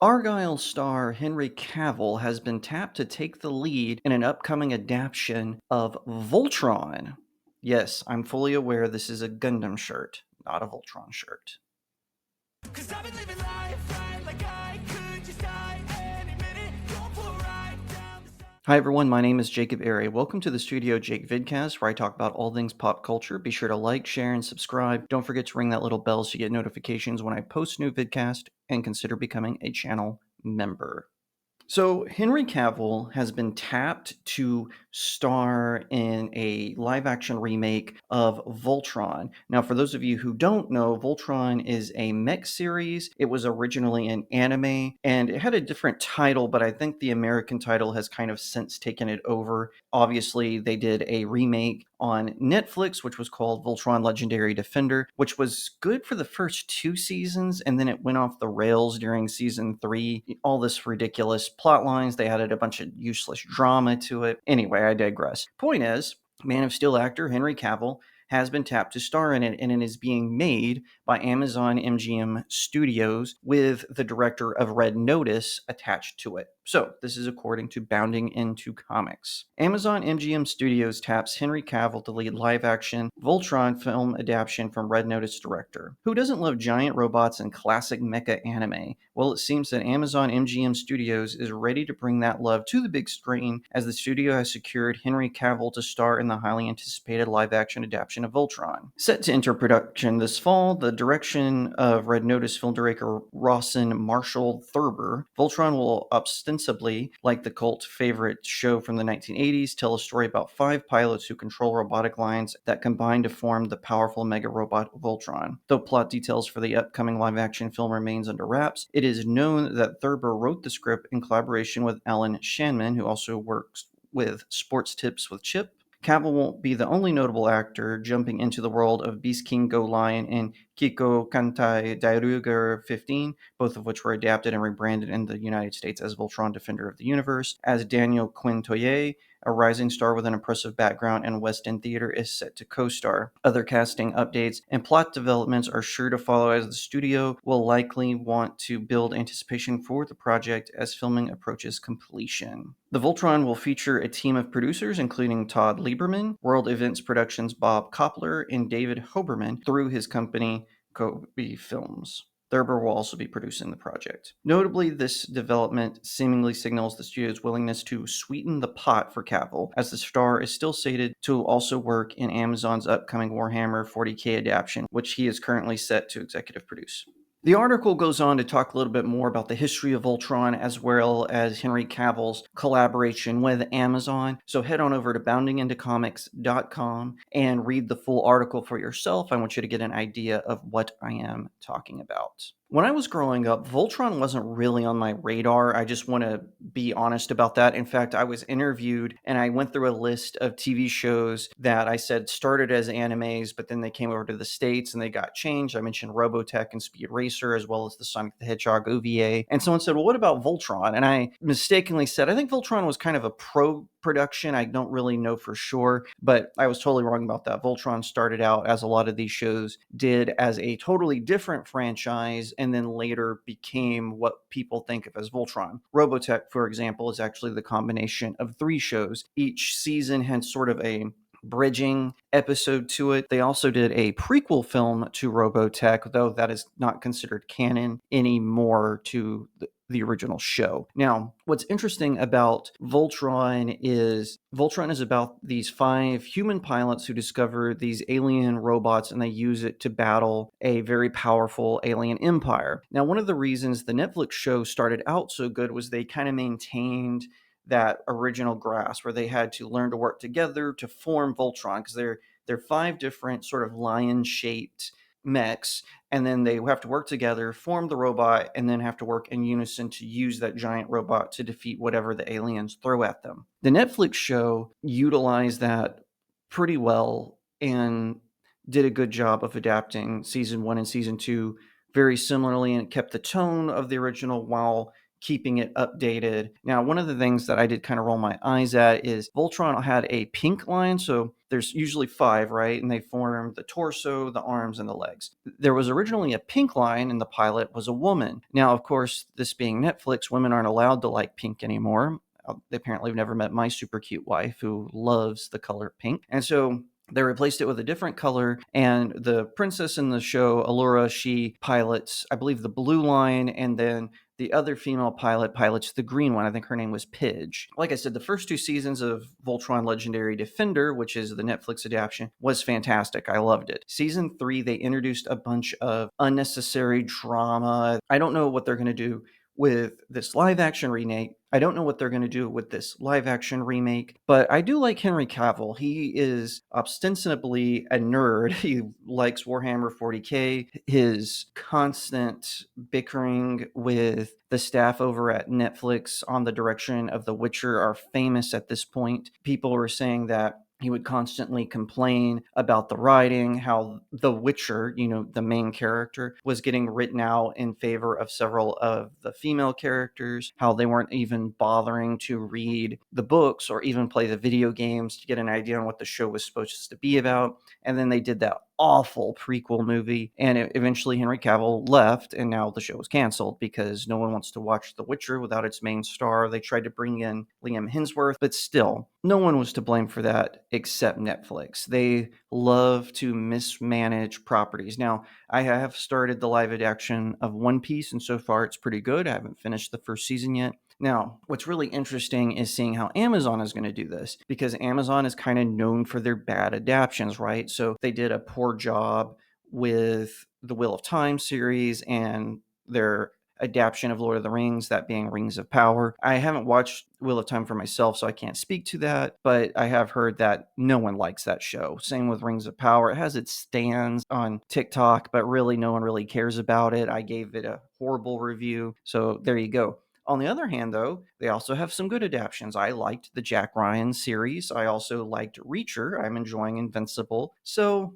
Argyle star Henry Cavill has been tapped to take the lead in an upcoming adaptation of Voltron. Yes, I'm fully aware this is a Gundam shirt, not a Voltron shirt. Cause I've been living life right like I could just die any minute. Going for a ride down the side. Hi everyone, my name is Jacob Airy. Welcome to the StudioJake vidcast where I talk about all things pop culture. Be sure to like, share, and subscribe. Don't forget to ring that little bell so you get notifications when I post new vidcast, and consider becoming a channel member. So, Henry Cavill has been tapped to star in a live action remake of Voltron. Now, for those of you who don't know, Voltron is a mech series. It was originally an anime and it had a different title, but I think the American title has kind of since taken it over. Obviously, they did a remake on Netflix, which was called Voltron Legendary Defender, which was good for the first 2 seasons, and then it went off the rails during season 3. All this ridiculous plot lines, they added a bunch of useless drama to it. Anyway, I digress. Point is, Man of Steel actor Henry Cavill has been tapped to star in it, and it is being made by Amazon MGM Studios with the director of Red Notice attached to it. So, this is according to Bounding Into Comics. Amazon MGM Studios taps Henry Cavill to lead live-action Voltron film adaptation from Red Notice director. Who doesn't love giant robots and classic mecha anime? Well, it seems that Amazon MGM Studios is ready to bring that love to the big screen as the studio has secured Henry Cavill to star in the highly anticipated live-action adaptation of Voltron. Set to enter production this fall, the direction of Red Notice film director Rawson Marshall Thurber, Voltron will ostensibly, like the cult favorite show from the 1980s, tell a story about 5 pilots who control robotic lines that combine to form the powerful mega robot Voltron. Though plot details for the upcoming live-action film remains under wraps, it is known that Thurber wrote the script in collaboration with Alan Shanman, who also works with Sports Tips with Chip. Cavill won't be the only notable actor jumping into the world of Beast King Go Lion and Kiko Kantai Dairuger 15, both of which were adapted and rebranded in the United States as Voltron Defender of the Universe, as Daniel Quintoye, a rising star with an impressive background in West End theater, is set to co-star. Other casting updates and plot developments are sure to follow as the studio will likely want to build anticipation for the project as filming approaches completion. The Voltron will feature a team of producers including Todd Lieberman, World Events Productions' Bob Koppler, and David Hoberman through his company Kobe Films. Thurber will also be producing the project. Notably, this development seemingly signals the studio's willingness to sweeten the pot for Cavill, as the star is still slated to also work in Amazon's upcoming Warhammer 40K adaptation, which he is currently set to executive produce. The article goes on to talk a little bit more about the history of Voltron as well as Henry Cavill's collaboration with Amazon. So head on over to boundingintocomics.com and read the full article for yourself. I want you to get an idea of what I am talking about. When I was growing up, Voltron wasn't really on my radar. I just want to be honest about that. In fact, I was interviewed and I went through a list of TV shows that I said started as animes, but then they came over to the States and they got changed. I mentioned Robotech and Speed Racer, as well as the Sonic the Hedgehog OVA. And someone said, well, what about Voltron? And I mistakenly said, I think Voltron was kind of a pro production. I don't really know for sure, but I was totally wrong about that. Voltron started out, as a lot of these shows did, as a totally different franchise and then later became what people think of as Voltron. Robotech, for example, is actually the combination of 3 shows. Each season had sort of a bridging episode to it. They also did a prequel film to Robotech, though that is not considered canon anymore to the original show. Now, what's interesting about Voltron is about these 5 human pilots who discover these alien robots and they use it to battle a very powerful alien empire. Now, one of the reasons the Netflix show started out so good was they kind of maintained that original grasp where they had to learn to work together to form Voltron, because they're 5 different sort of lion-shaped mechs, and then they have to work together, form the robot, and then have to work in unison to use that giant robot to defeat whatever the aliens throw at them. The Netflix show utilized that pretty well and did a good job of adapting season 1 and season 2 very similarly, and it kept the tone of the original while keeping it updated. Now, one of the things that I did kind of roll my eyes at is Voltron had a pink line. So there's usually 5, right? And they form the torso, the arms, and the legs. There was originally a pink line, and the pilot was a woman. Now, of course, this being Netflix, women aren't allowed to like pink anymore. They apparently have never met my super cute wife who loves the color pink. And so they replaced it with a different color, and the princess in the show, Allura, she pilots, I believe, the blue line, and then the other female pilot pilots the green one. I think her name was Pidge. Like I said, the first 2 seasons of Voltron Legendary Defender, which is the Netflix adaptation, was fantastic. I loved it. Season 3, they introduced a bunch of unnecessary drama. I don't know what they're going to do with this live action remake. I don't know what they're going to do with this live action remake, but I do like Henry Cavill. He is ostensibly a nerd. He likes Warhammer 40K. His constant bickering with the staff over at Netflix on the direction of The Witcher are famous at this point. People are saying that he would constantly complain about the writing, how The Witcher, the main character, was getting written out in favor of several of the female characters, how they weren't even bothering to read the books or even play the video games to get an idea on what the show was supposed to be about. And then they did that awful prequel movie, and eventually Henry Cavill left, and now the show was canceled because no one wants to watch The Witcher without its main star. They tried to bring in Liam Hemsworth, but still, no one was to blame for that except Netflix. They love to mismanage properties. Now, I have started the live adaptation of One Piece, and so far it's pretty good. I haven't finished the first season yet. Now, what's really interesting is seeing how Amazon is going to do this, because Amazon is kind of known for their bad adaptations, right? So they did a poor job with the Wheel of Time series and their adaptation of Lord of the Rings, that being Rings of Power. I haven't watched Wheel of Time for myself, so I can't speak to that, but I have heard that no one likes that show. Same with Rings of Power. It has its stands on TikTok, but really no one really cares about it. I gave it a horrible review, so there you go. On the other hand, though, they also have some good adaptations. I liked the Jack Ryan series. I also liked Reacher. I'm enjoying Invincible. So,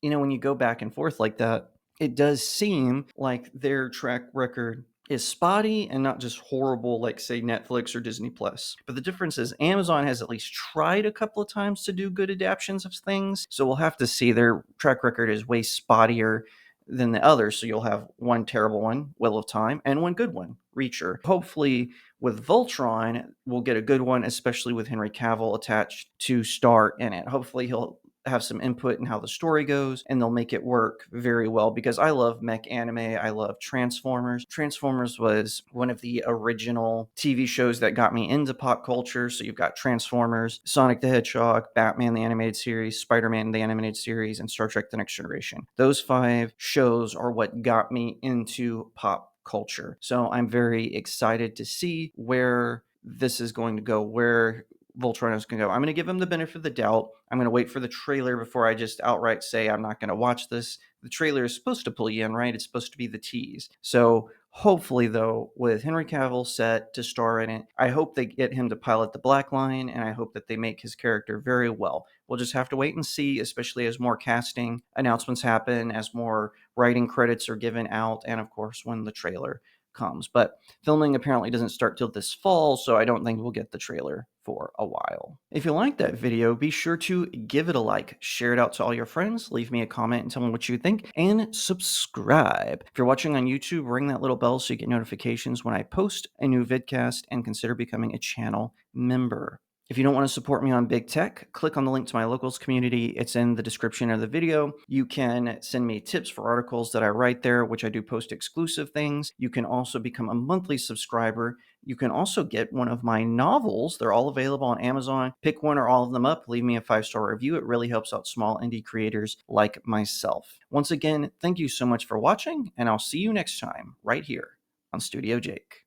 when you go back and forth like that, it does seem like their track record is spotty and not just horrible like, say, Netflix or Disney Plus. But the difference is Amazon has at least tried a couple of times to do good adaptations of things. So we'll have to see. Their track record is way spottier than the others. So you'll have one terrible one, Wheel of Time, and one good one, Reacher. Hopefully with Voltron, we'll get a good one, especially with Henry Cavill attached to star in it. Hopefully he'll have some input in how the story goes, and they'll make it work very well, because I love mech anime. I love Transformers. Transformers was one of the original TV shows that got me into pop culture. So you've got Transformers, Sonic the Hedgehog, Batman the Animated Series, Spider-Man the Animated Series, and Star Trek The Next Generation. Those 5 shows are what got me into pop culture. So I'm very excited to see where this is going to go, where Voltron is going to go. I'm going to give him the benefit of the doubt. I'm going to wait for the trailer before I just outright say I'm not going to watch this. The trailer is supposed to pull you in, right? It's supposed to be the tease. So hopefully, though, with Henry Cavill set to star in it, I hope they get him to pilot the Black Line, and I hope that they make his character very well. We'll just have to wait and see, especially as more casting announcements happen, as more writing credits are given out, and of course, when the trailer comes. But filming apparently doesn't start till this fall, so I don't think we'll get the trailer for a while. If you liked that video, be sure to give it a like, share it out to all your friends, leave me a comment and tell me what you think, and subscribe. If you're watching on YouTube, ring that little bell so you get notifications when I post a new vidcast, and consider becoming a channel member. If you don't want to support me on big tech, click on the link to my locals community. It's in the description of the video. You can send me tips for articles that I write there, which I do post exclusive things. You can also become a monthly subscriber. You can also get one of my novels. They're all available on Amazon. Pick one or all of them up. Leave me a 5-star review. It really helps out small indie creators like myself. Once again, thank you so much for watching, and I'll see you next time right here on StudioJake.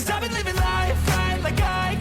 I've been living life right like I